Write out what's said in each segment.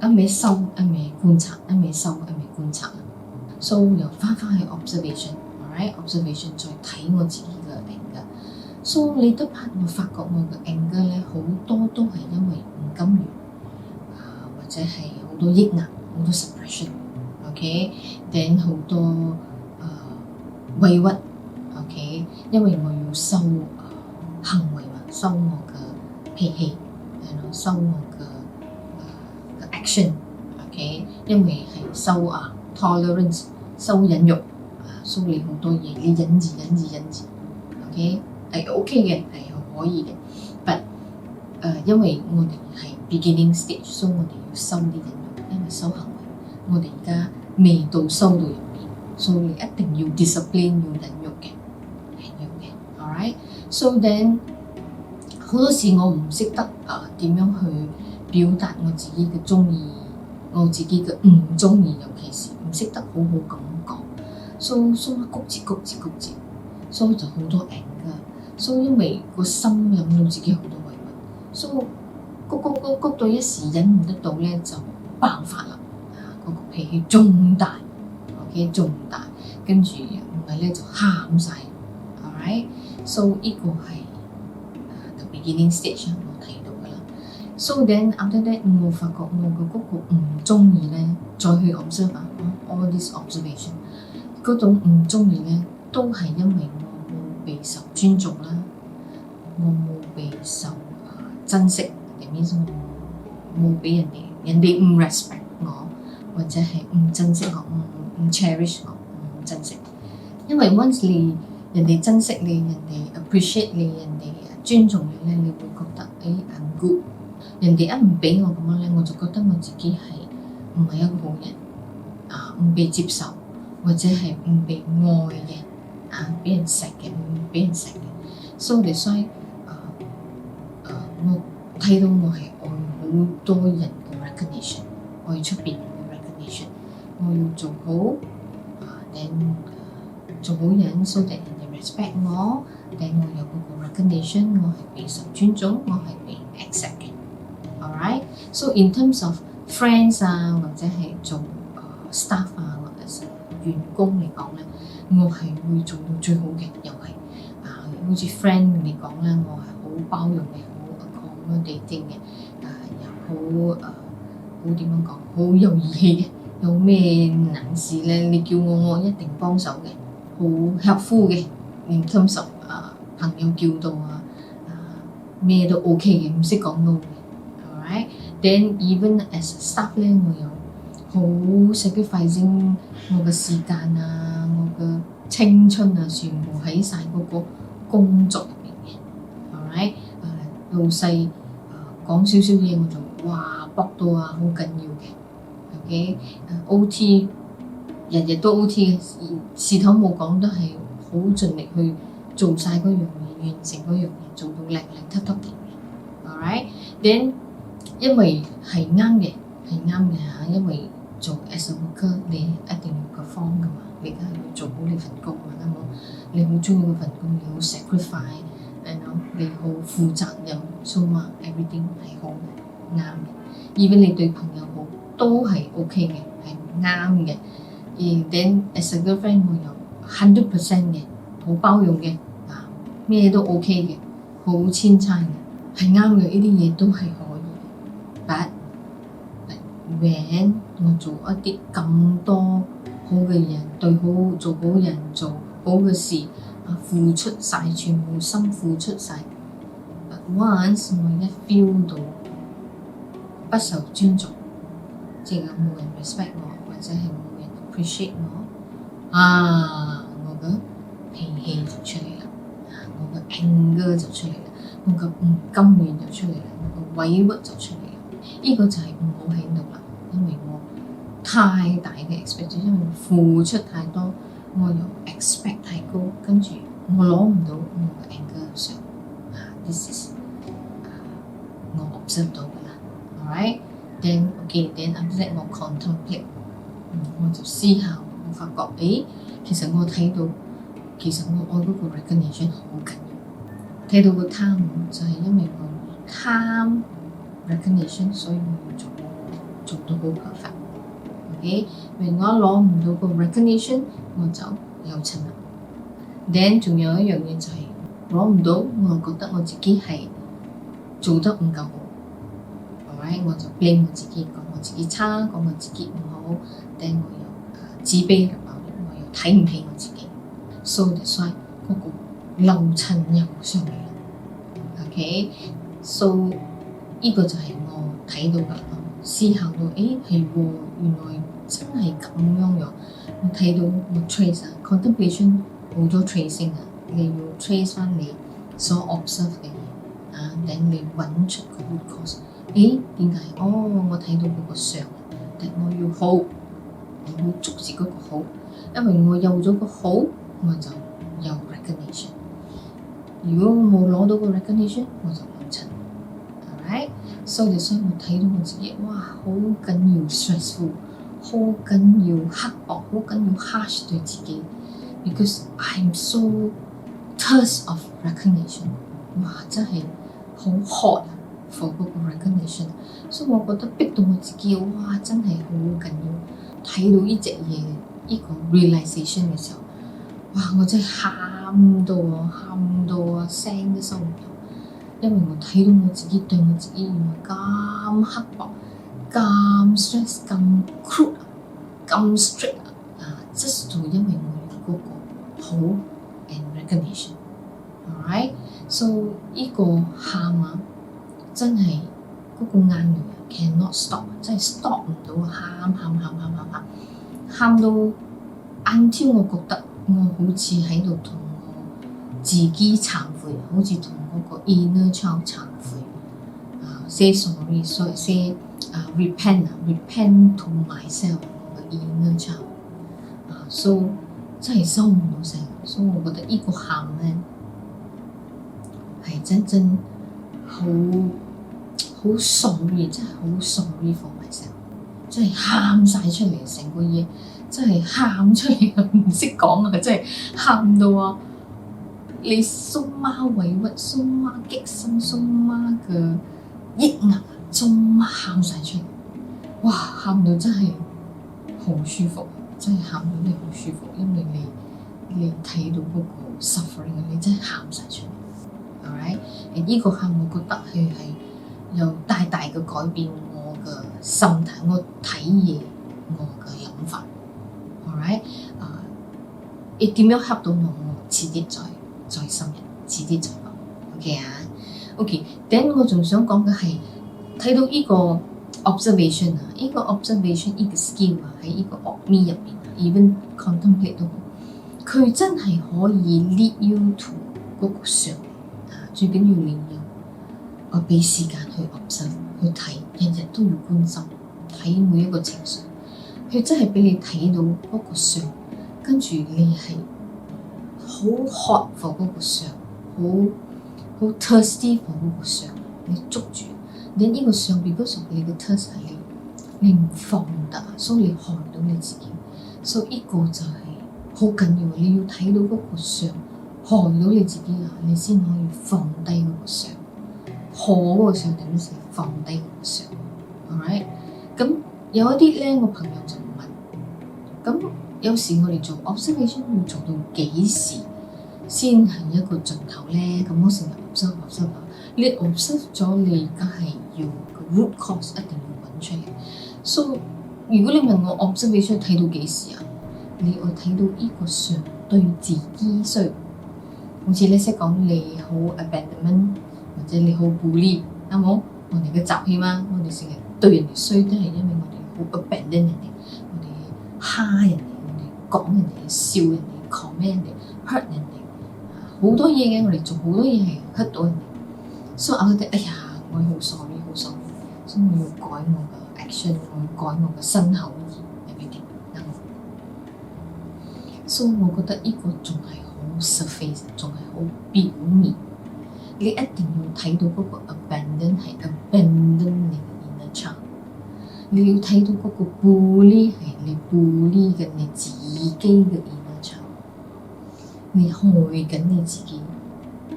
一味收，一味觀察，一味收，一味觀察。So 又翻去 observation，alright observation 再睇我自己嘅 anger。So 你得拍我發覺我嘅 anger 咧好多都係因為唔甘願或者係好多抑壓，好多 suppression。OK，then 好多委屈。OK， 因為我要收行為嘛，收我嘅脾氣，收我嘅action。OK， 因為係收tolerance， 收忍辱，收你好多嘢，你忍住。OK， 係 OK 嘅，係可以嘅。But 因為我哋係 beginning stage， 所以我哋要收啲忍辱，因為收行為，我哋而家未到收到入邊，所以你一定要 discipline， 要忍辱嘅。Alright，so then 好多時我唔識得點樣去表達我自己嘅鍾意，我自己嘅唔鍾意，尤其是唔識得好好咁講，所以谷住，所以就好多 anger， 所以因為個心諗到自己好多委屈，所以谷到一時忍唔得到咧就爆發啦，個脾氣仲大 ，OK 仲大，跟住唔係咧就喊晒。Alright，so 呢個係the beginning stage 我睇到噶啦。So then after that 我發覺我嘅嗰個唔中意咧，再去 observe all this observation， 嗰種唔中意咧都係因為我冇被受尊重啦，我冇被受珍惜，入面冇俾人哋唔 respect 我，或者係唔珍惜我，唔 cherish 我，唔珍惜。因為 once 人哋珍惜你，人哋 appreciate 你，人哋尊重你咧，你會覺得I'm good。人哋一唔俾我咁樣咧，我就覺得我自己係唔係一個好人，唔被接受，或者係唔被愛嘅，俾人錫嘅，唔俾人錫嘅。所以我睇到我係愛好多人嘅 recognition， 愛出邊嘅 recognition， 我要做好then做好人 ，so that 人哋 respect 我，等我有嗰個 recognition， 我係被受尊重，我係被 accept 嘅。Alright， so in terms of friends 或者係做staff 或者係員工嚟講咧，我係會做到最好嘅，又係好似 friend 嚟講咧，我係好包容嘅，好 accommodating 嘅，又好點樣講，好有義氣嘅，有咩難事咧，你叫我一定幫手嘅。好 helpful 嘅 ，in terms of 朋友叫到咩都 OK 嘅，唔識講 no 嘅 ，alright。Then even as staff 咧，我有好 sacrificing 我嘅時間我嘅青春全部喺晒嗰個工作入邊嘅 ，alright。老細講少少嘢我就搏到好緊要嘅 ，OK。OT 日日都 OT 嘅，事頭冇講都係好盡力去做晒嗰樣嘢，完成嗰樣嘢，做到靚突嘅 ，alright。Then 因為係啱嘅因為做 as a worker 你一定要 perform 噶嘛，你梗係要做好你份工嘛，啱冇？你好中意嗰份工，你好 sacrifice， 你好負責任 ，so much everything 係好啱嘅。even 你對朋友好都係 OK 嘅，係啱嘅。then as a girlfriend 我有 100% 嘅，好包容嘅，咩都 OK 嘅，好纖差嘅，係啱嘅，呢啲嘢都係可以。But when 我做一啲咁多好嘅嘢，做好人，做好嘅事，付出晒，全部心付出晒。But once 我一 feel 到不受尊重，即係冇人 respect 我，或者係appreciate 我嘅脾氣就出嚟啦，我嘅 anger 就出嚟啦，我嘅唔甘願就出嚟啦，我嘅委屈就出嚟啦。呢個就係唔好喺度啦，因為我太大嘅 expectation， 因為我付出太多，我又 expect 太高，跟住我攞唔到我嘅 anger 上，this is 我 observe 到㗎啦 ，alright，then after that 我 contemplate。我就思考，我發覺，其實我睇到，其實我愛嗰個 recognition 好緊要。睇到個貪就係因為我貪 recognition， 所以我要做做到好 perfect。OK， 如果攞唔到個 recognition， 我就有襯啦。Then 仲有一樣嘢就係攞唔到，我覺得我自己係做得唔夠好。Alright， 我就 blame 我自己，講我自己差，講我自己唔好，但我又自卑，我又睇唔起我自己。So that's why 嗰個漏襯又上嚟啦。OK，so 呢個就係我睇到㗎，思考到，係喎，原來真係咁樣樣。我睇到我 trace contemplation 好多 tracing 你要 trace 翻你所 observe 嘅嘢等你揾出個 root cause。點解？我睇到嗰個相，但我要好，我要捉住嗰個好，因為我有咗個好，我就有 recognition。如果我冇攞到個 recognition， 我就冇襯。Alright， 所以我睇到我自己，哇，好緊要 stressful， 好緊要刻薄，好緊要 harsh 對自己 ，because I'm so thirst of recognition。哇，真係好 hot for 嗰個 recognition， 所以我覺得逼到我自己，哇，真係好緊要。睇到呢隻嘢，呢個 realization 嘅時候，哇，我真係喊到聲都收唔到，因為我睇到我自己對我自己原來咁刻薄、咁 stress、咁 cruel、咁 strict just to 因為我有嗰個好 and recognition。Alright，so 呢個喊真係嗰個眼淚cannot stop， 真係 stop 唔到，喊到 until 我覺得我好似喺度同我自己懺悔，好似同嗰個 inner child 懺悔，say sorry， 所以 say repent to myself 個 inner child，so 真係收唔到聲，所以我覺得呢個喊咧係真好 sorry， 真係好 sorry for myself， 真係喊晒出嚟，成個嘢真係喊出嚟，唔識講真係喊到你蘇媽委屈、蘇媽激心、蘇媽嘅抑壓，蘇媽喊晒出嚟，哇！喊到真係好舒服，真係喊到你好舒服，因為你睇到嗰個 suffering， 你真係喊晒出嚟。Alright， 呢個喊我覺得佢係有大大嘅改變我嘅心態，我睇嘢我嘅諗法。Alright， 你點樣help到我遲啲再深入，遲啲再講。OK， 等我仲想講嘅係睇到呢個 observation 呢個 observation 呢個 skill 喺呢個 OPMI 入邊 even contemplate 都好，佢真係可以 lead you to 嗰個上。最緊要你要俾時間去 observe 去睇，日日都要關心睇每一個情緒，佢真係俾你睇到嗰個相，跟住你係好 hot for 嗰個相，好 thirsty for 嗰個相，你捉住，你呢個相 because of 你嘅 thirst 係你唔放得，所以你害到你自己，所以呢個就係好緊要，你要睇到嗰個相。害到你自己你先可以放低嗰個相，可嗰個相點先放低嗰個相 ，alright？ 咁有一啲咧，我朋友就問，咁有時我哋做 observation 要做到幾時先係一個盡頭咧？咁我成日 observe， 你 observe 咗，你而家係要個 root cause 一定要揾出嚟。So 如果你問我 observation 睇到幾時你會睇到呢個相對自己衰。好似你識講你好 abandonment 或者你好 bully， 啱冇？我哋嘅習氣嘛，我哋成日對人哋衰都係因為我哋好 abandon 人哋，我哋蝦人哋，我哋講人哋，笑人哋 comment 人哋 hurt 人哋，好多嘢嘅，我哋做好多嘢係 hurt 到人哋，所以我覺得我好 sorry， 所以我要改我嘅 action， 我要改我嘅身口意係咪啱冇？所以我覺得呢個仲係surface 仲係好表面，你一定要睇到嗰個 abandon 係 abandon 你嘅 inner child， 你要睇到嗰個 bully 係你 bully 緊你自己嘅 inner child， 你害緊你自己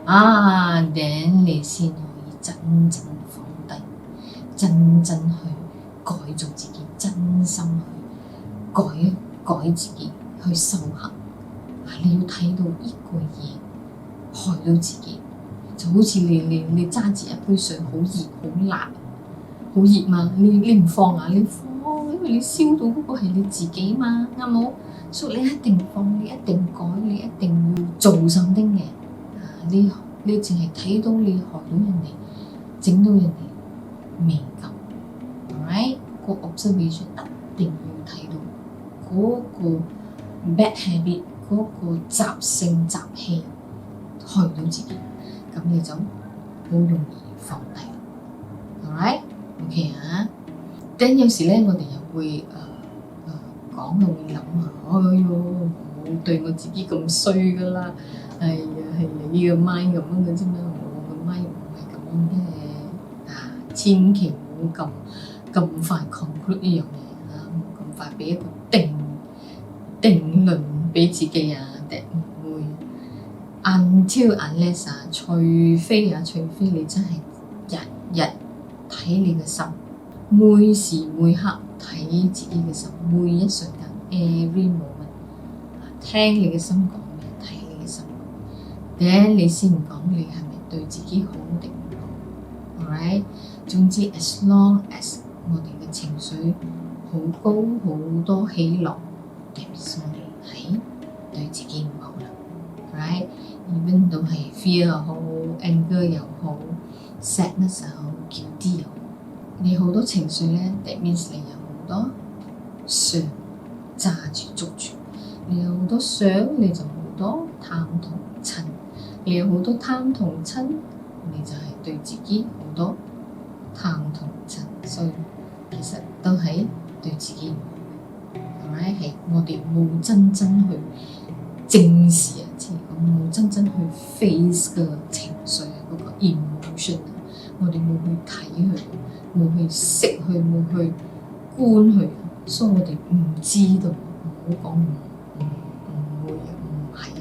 等你先可以真正放低，真正去改造自己，真心去改自己，去修行。你要睇到呢個嘢害到自己，就好似你揸住一杯水好熱好辣，好熱嘛，你唔放啊，你放，因為你燒到嗰個係你自己嘛，啱冇？所以你一定放，你一定改，你一定要做something嘅。你淨係睇到你害到人哋，整到人哋未夠 ，alright？ 個 observation 一定要睇到嗰個 bad habit， 嗰個習性習氣害到自己，咁你就好容易放低 ，alright？OK 啊？但有時咧，我哋又會講到會諗啊，哎呦，我對我自己咁衰噶啦，係你個 mind 咁樣嘅啫嘛，我個 mind 唔係咁樣嘅，千祈唔好咁快 conclude 呢樣嘢啊，咁快俾一個定論俾自己啊，定唔會 until unless 除非你真係日日睇你嘅心，每時每刻睇自己嘅心，每一瞬間 every moment， 聽你嘅心講咩，睇你嘅心講咩，你先講你係咪對自己好定唔好 ，alright？ 總之 as long as 我哋嘅情緒好高好多起落，代表我哋係對自己唔好啦 ，right？even 都係 fear 又好 ，anger 又好 ，sadness 又好 ，guilty 又好。你好多情緒咧 that means 你有好多想揸住捉住，你有好多想你就好多貪同嗔，你有好多貪同嗔，你就係對自己好多貪同嗔，所以其實都係對自己唔好嘅，係我哋冇真正去正視啊，即係冇真正去 face 個情緒啊，嗰個 emotion 啊，我哋冇去睇佢。冇去識佢，冇去觀佢，所以我哋唔知道，唔好講唔會啊，唔係啊，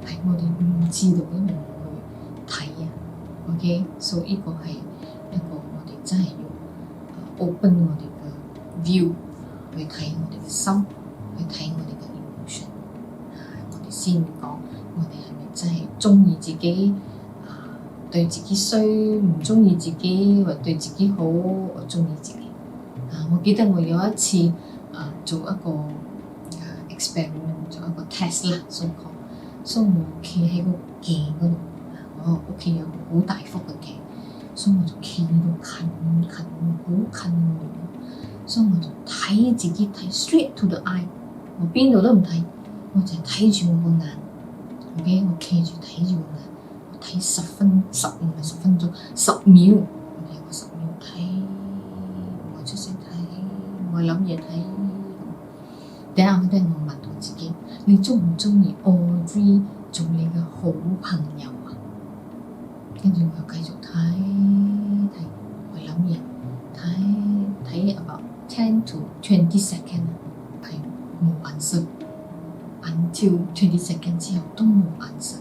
係我哋唔知道，因為唔去睇啊。OK， 所以呢個係一個我哋真係要 open 我哋嘅 view 去睇我哋嘅心，去睇我哋嘅 emotion， 我哋先講我哋係咪真係鍾意自己。對自己衰，唔鍾意自己，或對自己好，我鍾意自己。我記得我有一次做一個experiment， 做一個 test 啦，所以我企喺個鏡嗰度，我屋企有個好大幅嘅鏡，所以我就企到近好近，所以我就睇自己睇 straight to the eye， 我邊度都唔睇，我淨係睇住我個眼 ，OK， 我企住睇住個眼。睇10分鐘，10秒，我10秒睇，我出聲睇，我諗嘢睇。等下我問到自己，你鍾唔鍾意 Audrey 做你嘅好朋友啊？跟住我繼續睇，我諗嘢睇 about 10 to 20 seconds， 係冇 answer，until 20 seconds 之後都冇 answer。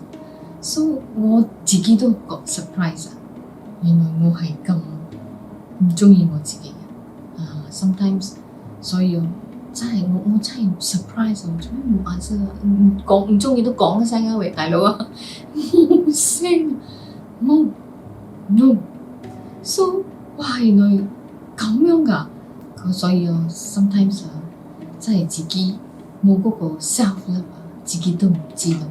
所以我自己都覺 surprise 啊！原來我係咁唔鍾意我自己嘅sometimes， 所以我真係 surprise， 我做咩冇眼色啊？唔鍾意都講一聲啊！喂，大佬啊，冇聲冇 no，so 哇原來咁樣㗎，所以我 sometimes 真係自己冇嗰個 self love， 自己都唔知道。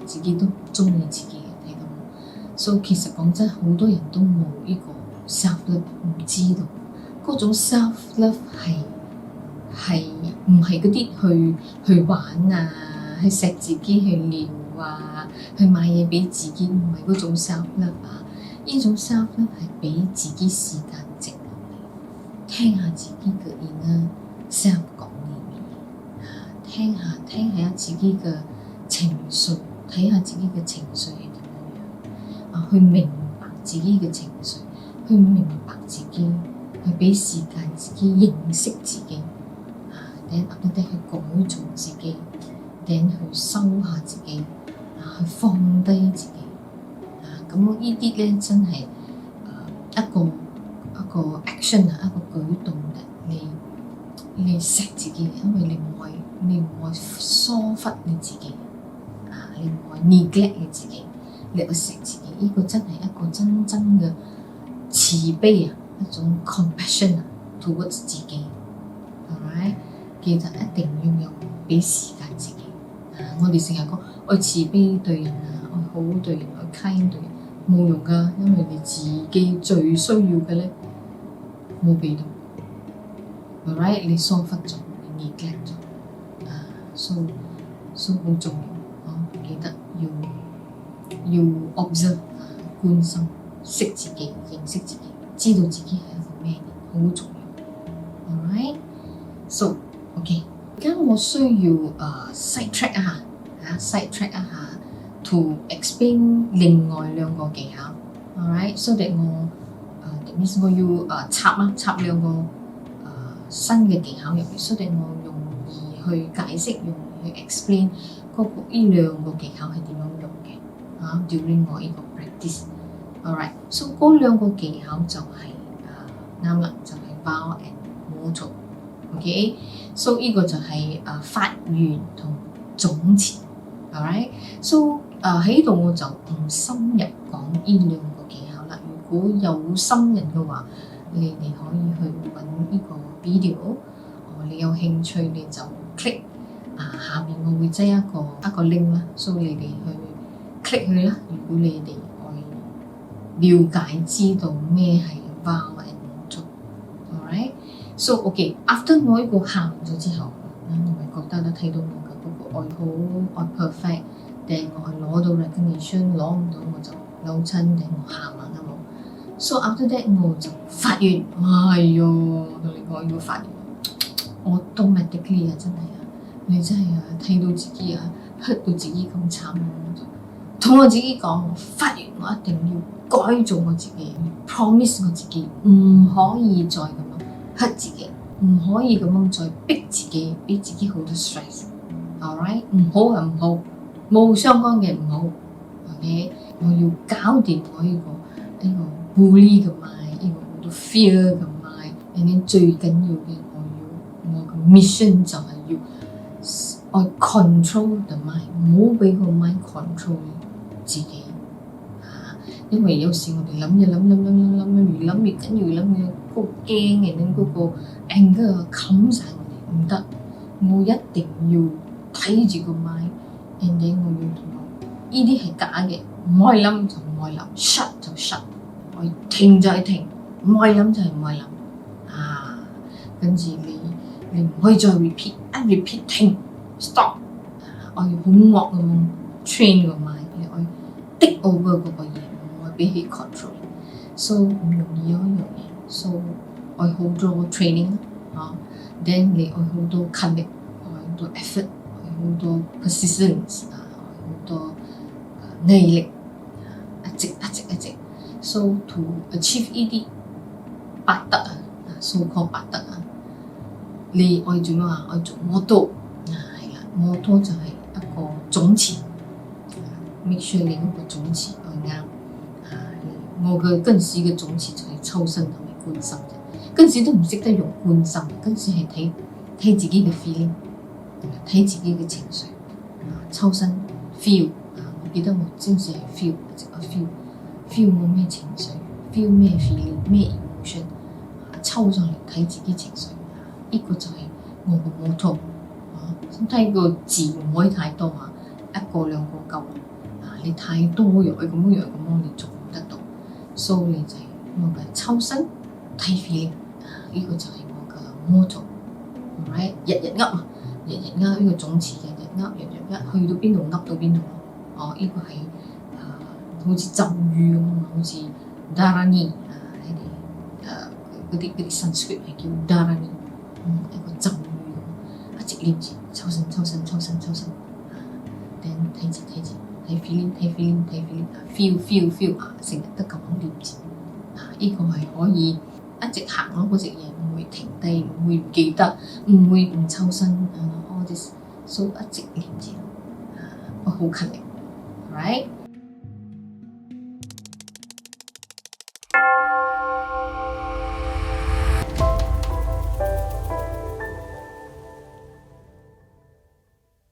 自己都唔鍾意自己嘅，睇到，所以其實講真，好多人都冇呢個 self love， 唔知道嗰種 self love 係唔係嗰啲去玩啊，去錫自己去撩啊，去買嘢俾自己，唔係嗰種 self love 啊，呢種 self love 係俾自己時間靜落嚟，聽下自己嘅 inner self 講啲嘢，聽下自己嘅情緒。睇下自己嘅情緒係點樣，去明白自己嘅情緒，去明白自己，去俾時間自己認識自己，去改造自己，去收下自己，去放低自己，咁呢啲咧真係一個 action 一個舉動，你你錫自己，因為你唔愛疏忽你自己你唔愛 neglect 你自己，你愛錫自己，呢個真係一個真正嘅慈悲一種 compassion towards 自己 ，alright， 記得一定要有俾時間自己。我哋成日講愛慈悲對人愛好對人，愛 kind 對人，冇用㗎，因為你自己最需要嘅咧冇俾到。Alright， 你疏忽咗，你 neglect 咗，so 好重要記得要 observe 觀心，識自己，認識自己，知道自己係一個咩人，好重要。Alright，so OK， 而家我需要side track 一下，side track 一下 to explain 另外兩個技巧。Alright，so that 我要插兩個新嘅技巧入嚟，所以我容易去解釋，容易去 explain 呢兩個技巧係點樣用嘅during 我呢個 practice。Alright，so 嗰兩個技巧就係啱啦，就係 bow and motto。OK，so 呢個就係發願同總持。Alright，so 喺度我就唔深入講呢兩個技巧啦。如果有心人嘅話，你哋可以去揾呢個video，你有興趣你就 click 下面我會擠一個 link 啦，所以你哋去 click 佢啦。如果你哋愛了解知道咩係 vow and motto，alright，so OK，after 我呢個喊咗之後，我咪覺得咧睇到我嘅嗰個愛好愛 perfect， 定我係攞到 recognition， 攞唔到我就扭親定我喊啊啱冇。So after that 我就發願，哎喲，同你講要發願，我 automatically 真係你真係睇到自己hurt 到自己咁慘，我就同我自己講，我發願我一定要改造我自己 ，promise 我自己唔可以再咁樣 hurt 自己，唔可以咁樣再逼自己，俾自己好多 stress。Alright， 唔好唔好，冇相干嘅唔好。OK， 我要搞掂我呢個bully 嘅 mind， 呢個好多 fear 嘅 mind，and then 最緊要嘅我嘅 mission 就係要control the mind， 唔好俾個 mind control 自己因為有時我哋諗嘢諗，越諗越緊要，越諗越嗰個驚嘅，嗰個 anger 冚晒我哋，唔得，我一定要睇住個 mind，and then 我要同我呢啲係假嘅，唔可以諗就唔可以諗 ，shut 就 shut。停就係停，唔可以諗就係唔可以諗跟住你唔可以再 repeat， 一 repeat 停 stop， 我要好惡咁樣 train 個 mind， 我要 take over 嗰個嘢，我要俾佢 control，so 唔容易一樣嘢，so 我好多 training then 你愛好多勤力，愛好多 effort， 愛好多 persistence， 愛好多毅力，一直。So to achieve 呢啲八德so called 八德你愛做咩愛做 motto 係啦 ，motto 就係一個總詞，make sure 你嗰個總詞係啱我嘅嗰陣時嘅總詞就係抽身同埋觀心啫，嗰陣時都唔識得用觀心，嗰陣時係睇自己嘅 feeling， 睇自己嘅情緒，抽身 feel， 我記得我嗰陣時係 feel， 一直feel 我咩情緒 ，feel 咩 feeling， 咩 emotion， 抽上嚟睇自己情緒，呢個就係我個 motto。睇個字唔可以太多一個兩個夠你太多又係咁樣你做唔得到。所以就係我嘅抽身睇 feeling， 呢個就係我嘅 motto。Alright， 日日噏呢個總詞，日日噏去到邊度噏到邊度咯。呢個係好似咒語咁好似 Dharani 嗰啲 Sanskrit 係叫 Dharani， 一個咒語咁，一直念住抽身，睇字睇 feeling，feel 成日都咁樣念住，呢個係可以一直行咯，嗰隻嘢唔會停低，唔會唔記得，唔會唔抽身，all this，so 一直念住，我好勤力 ，right？